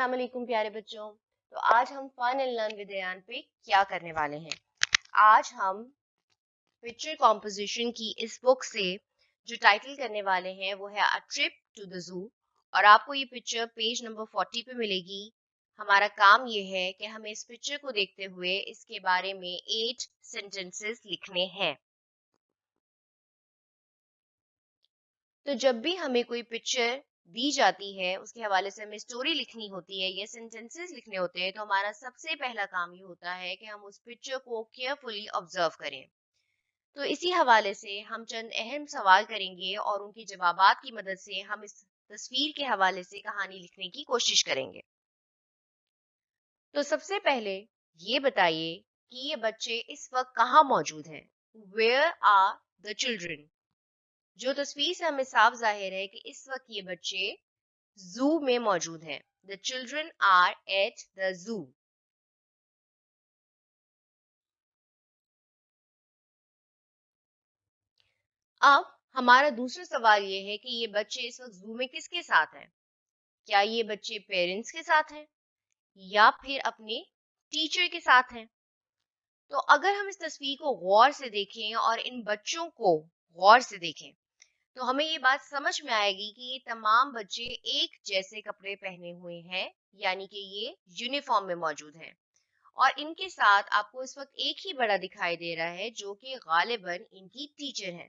अस्सलाम वालेकुम प्यारे बच्चों। तो आज हम fun and learn with Ayaan पे क्या करने वाले हैं। आज हम पिक्चर कॉम्पोजिशन की इस बुक से जो टाइटल करने वाले हैं वो है अ ट्रिप टू द जू। और आपको ये पिक्चर पेज नंबर 40 पे मिलेगी। हमारा काम ये है कि हमें इस पिक्चर को देखते हुए इसके बारे में 8 सेंटेंसेस लिखने हैं। तो जब भी हमें कोई पिक्चर दी जाती है उसके हवाले से हमें स्टोरी लिखनी होती है या सेंटेंसेस लिखने होते हैं, तो हमारा सबसे पहला काम ये होता है कि हम उस पिक्चर को केयरफुली ऑब्जर्व करें। तो इसी हवाले से हम चंद अहम सवाल करेंगे और उनके जवाबात की मदद से हम इस तस्वीर के हवाले से कहानी लिखने की कोशिश करेंगे। तो सबसे पहले ये बताइए कि ये बच्चे इस वक्त कहाँ मौजूद हैं। Where are the children. जो तस्वीर से हमें साफ जाहिर है कि इस वक्त ये बच्चे जू में मौजूद हैं। The children are at the zoo. अब हमारा दूसरा सवाल ये है कि ये बच्चे इस वक्त जू में किसके साथ हैं। क्या ये बच्चे पेरेंट्स के साथ हैं या फिर अपने टीचर के साथ हैं। तो अगर हम इस तस्वीर को गौर से देखें और इन बच्चों को गौर से देखें तो हमें ये बात समझ में आएगी कि ये तमाम बच्चे एक जैसे कपड़े पहने हुए हैं, यानी कि ये यूनिफॉर्म में मौजूद हैं। और इनके साथ आपको इस वक्त एक ही बड़ा दिखाई दे रहा है जो कि गालिबन इनकी टीचर है।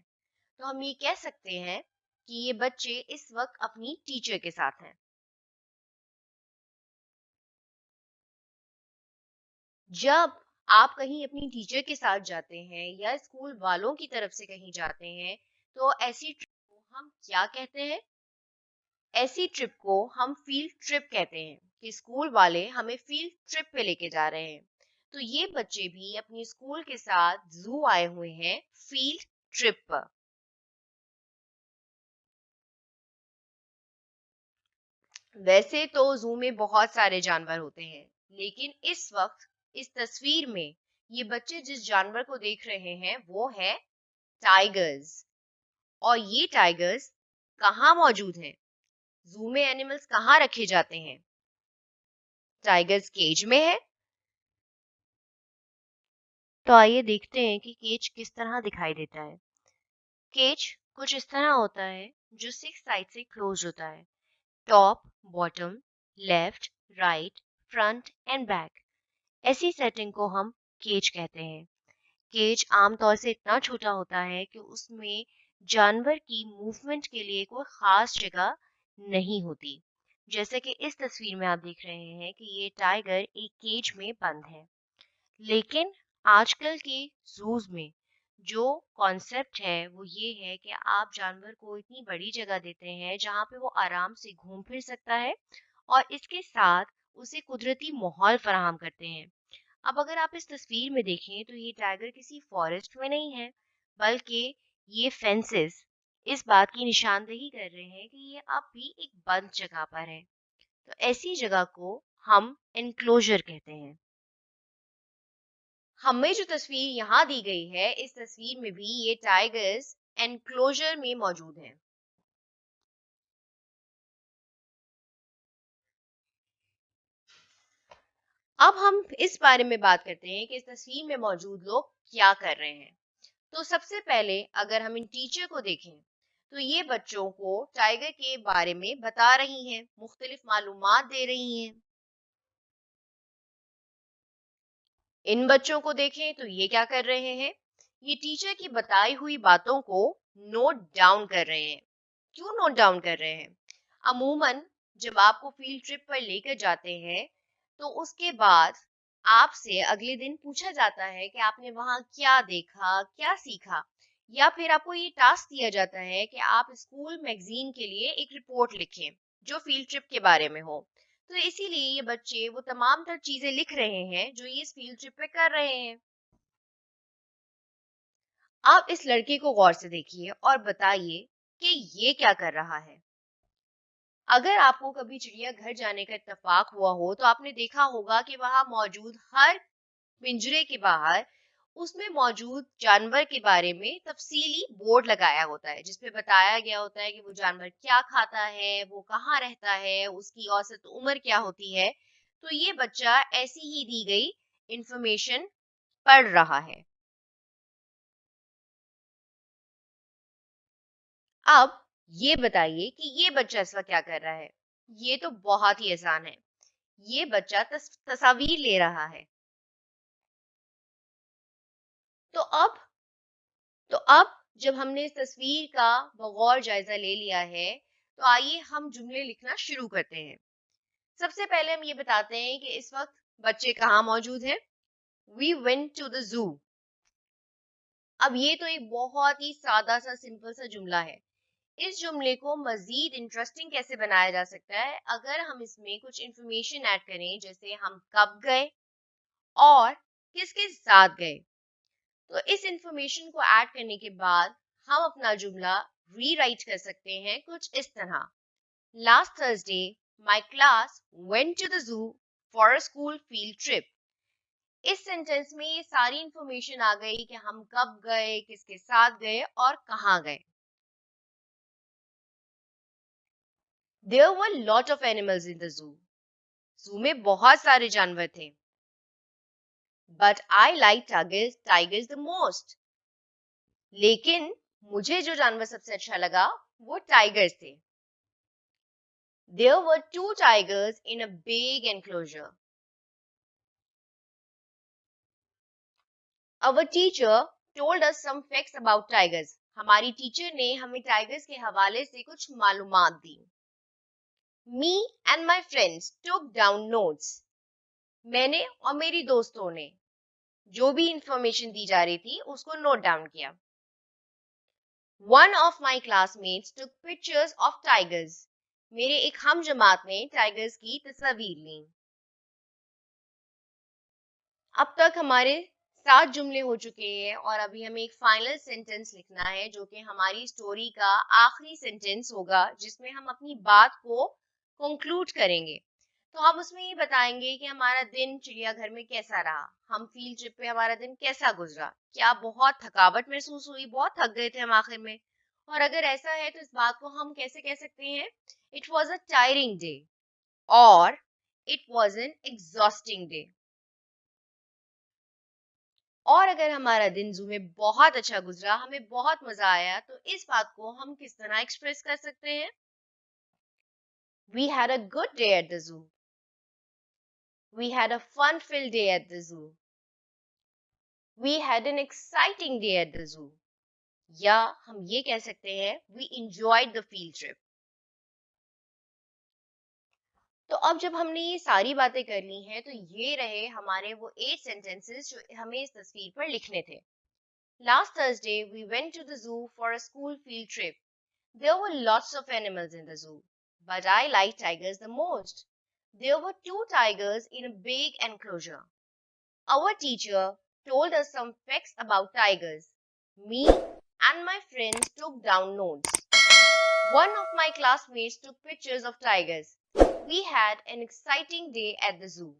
तो हम ये कह सकते हैं कि ये बच्चे इस वक्त अपनी टीचर के साथ हैं। जब आप कहीं अपनी टीचर के साथ जाते हैं या स्कूल वालों की तरफ से कहीं जाते हैं तो ऐसी ट्रिप को हम क्या कहते हैं। ऐसी ट्रिप को हम फील्ड ट्रिप कहते हैं कि स्कूल वाले हमें फील्ड ट्रिप पे लेके जा रहे हैं। तो ये बच्चे भी अपनी स्कूल के साथ जू आए हुए हैं फील्ड ट्रिप पर। वैसे तो जू में बहुत सारे जानवर होते हैं, लेकिन इस वक्त इस तस्वीर में ये बच्चे जिस जानवर को देख रहे हैं वो है टाइगर्स। और ये टाइगर्स कहाँ मौजूद हैं। जू में एनिमल्स कहाँ रखे जाते हैं। टाइगर्स केज में है। तो आइए देखते हैं कि केज किस तरह दिखाई देता है। केज कुछ इस तरह होता है जो 6 साइड से क्लोज होता है। Top, bottom, left, right, front end back. ऐसी सेटिंग को हम केज कहते हैं। केज आमतौर से इतना छोटा होता है कि उसमें जानवर की मूवमेंट के लिए कोई खास जगह नहीं होती। जैसे कि इस तस्वीर में आप देख रहे हैं कि ये टाइगर एक केज में बंद है। लेकिन आजकल के जूस में जो कॉन्सेप्ट है वो ये है कि आप जानवर को इतनी बड़ी जगह देते हैं जहाँ पे वो आराम से घूम फिर सकता है और इसके साथ उसे कुदरती माहौल फराहम करते हैं। अब अगर आप इस तस्वीर में देखें तो ये टाइगर किसी फॉरेस्ट में नहीं है, बल्कि ये फेंसेस इस बात की निशानदेही कर रहे हैं कि ये अब भी एक बंद जगह पर है। तो ऐसी जगह को हम एनक्लोजर कहते हैं। हमें जो तस्वीर यहाँ दी गई है इस तस्वीर में भी ये टाइगर्स एनक्लोजर में मौजूद हैं। अब हम इस बारे में बात करते हैं कि इस तस्वीर में मौजूद लोग क्या कर रहे हैं। तो सबसे पहले अगर हम इन टीचर को देखें तो ये बच्चों को टाइगर के बारे में बता रही हैं, मुख्तलिफ मालूमात दे रही हैं। इन बच्चों को देखें तो ये क्या कर रहे हैं। ये टीचर की बताई हुई बातों को नोट डाउन कर रहे हैं। क्यों नोट डाउन कर रहे हैं। अमूमन जब आपको फील्ड ट्रिप पर लेकर जाते हैं तो उसके बाद आपसे अगले दिन पूछा जाता है कि आपने वहां क्या देखा, क्या सीखा। या फिर आपको ये टास्क दिया जाता है कि आप स्कूल मैगजीन के लिए एक रिपोर्ट लिखें जो फील्ड ट्रिप के बारे में हो। तो इसीलिए ये बच्चे वो तमाम तर चीजें लिख रहे हैं जो ये इस फील्ड ट्रिप पे कर रहे हैं। आप इस लड़के को गौर से देखिए और बताइए कि ये क्या कर रहा है। अगर आपको कभी चिड़ियाघर जाने का इत्तेफाक हुआ हो तो आपने देखा होगा कि वहां मौजूद हर पिंजरे के बाहर उसमें मौजूद जानवर के बारे में तफसीली बोर्ड लगाया होता है जिसपे बताया गया होता है कि वो जानवर क्या खाता है, वो कहाँ रहता है, उसकी औसत उम्र क्या होती है। तो ये बच्चा ऐसी ही दी गई इंफॉर्मेशन पढ़ रहा है। अब ये बताइए कि ये बच्चा इस वक्त क्या कर रहा है। ये तो बहुत ही आसान है। ये बच्चा तस्वीर ले रहा है। तो अब तो अब जब हमने इस तस्वीर का बगौर जायजा ले लिया है, तो आइए हम जुमले लिखना शुरू करते हैं। सबसे पहले हम ये बताते हैं कि इस वक्त बच्चे कहाँ मौजूद हैं। We went to the zoo। अब ये तो एक बहुत ही सादा सा सिंपल सा जुमला है। इस जुमले को मजीद इंटरेस्टिंग कैसे बनाया जा सकता है, अगर हम इसमें कुछ इंफॉर्मेशन ऐड करें, जैसे हम कब गए और किसके साथ गए। तो इस इंफॉर्मेशन को ऐड करने के बाद हम अपना जुमला रीराइट कर सकते हैं कुछ इस तरह। Last Thursday my class went to the zoo for a school field trip. इस सेंटेंस में ये सारी इंफॉर्मेशन आ गई कि हम कब गए, किसके साथ गए और कहाँ गए। There were lot of animals in the zoo। जू में बहुत सारे जानवर थे। But I like tigers the most। लेकिन मुझे जो जानवर सबसे अच्छा लगा वो टाइगर्स थे। There were two tigers in a big enclosure। Our teacher told us some facts about tigers। हमारी टीचर ने हमें टाइगर्स के हवाले से कुछ मालूमात दी। Me and my friends took down notes। मैंने और मेरी दोस्तों ने जो भी इंफॉर्मेशन दी जा रही थी उसको नोट डाउन किया। One of my classmates took pictures of tigers। मेरे एक हम जमात ने टाइगर्स की तस्वीर ली। अब तक हमारे 7 जुमले हो चुके हैं और अभी हमें एक फाइनल सेंटेंस लिखना है जो कि हमारी स्टोरी का आखिरी सेंटेंस होगा, जिसमें हम अपनी बात को कंक्लूड करेंगे। तो हम उसमें ये बताएंगे कि हमारा दिन चिड़ियाघर में कैसा रहा, हम फील्ड ट्रिप पे हमारा दिन कैसा गुजरा, क्या बहुत थकावट महसूस हुई, बहुत थक गए थे हम आखिर में। और अगर ऐसा है तो इस बात को हम कैसे कह सकते हैं, it was a tiring day और it was an exhausting day. और अगर हमारा दिन जू में बहुत अच्छा गुजरा, हमें बहुत मजा आया, तो इस बात को हम किस तरह एक्सप्रेस कर सकते हैं। We had a good day at the zoo। We had a fun-filled day at the zoo। We had an exciting day at the zoo। या हम ये कह सकते हैं We enjoyed the field trip। तो अब जब हमने ये सारी बातें कर ली हैं, तो ये रहे हमारे वो 8 सेंटेंसेस जो हमें इस तस्वीर पर लिखने थे। Last Thursday, we went to the zoo for a school field trip। There were lots of animals in the zoo, but I like tigers the most। There were two tigers in a big enclosure। Our teacher told us some facts about tigers। Me and my friends took down notes। One of my classmates took pictures of tigers। We had an exciting day at the zoo।